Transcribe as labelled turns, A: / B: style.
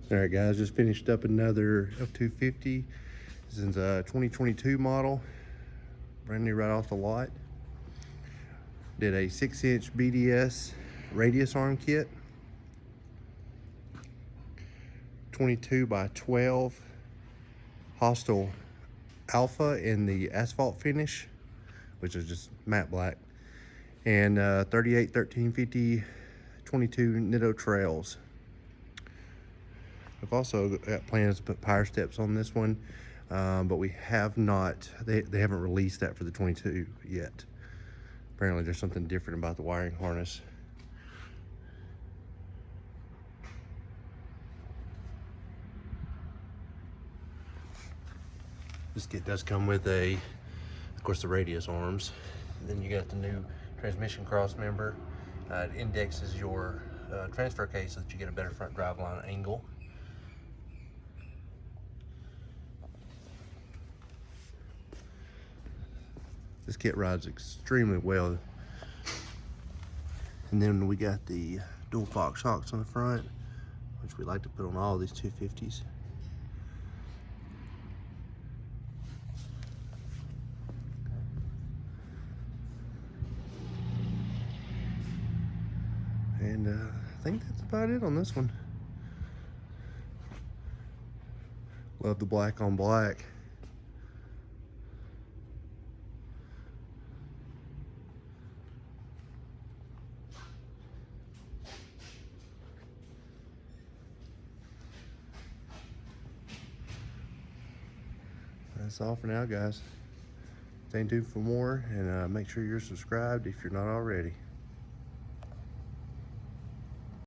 A: All right, guys, just finished up another F250. This is a 2022 model, brand new right off the lot. Did a 6-inch BDS radius arm kit, 22 by 12 Hostile Alpha in the asphalt finish, which is just matte black, and 38 1350 22 Nitto trails. I've also got plans to put power steps on this one, but we have not, they haven't released that for the 22 yet. Apparently there's something different about the wiring harness. This kit does come with of course, the radius arms. And then you got the new transmission cross member. It indexes your transfer case so that you get a better front drive line angle. This kit rides extremely well. And then we got the dual Fox shocks on the front, which we like to put on all these 250s. And I think that's about it on this one. Love the black on black. That's all for now, guys. Stay tuned for more, and make sure you're subscribed if you're not already.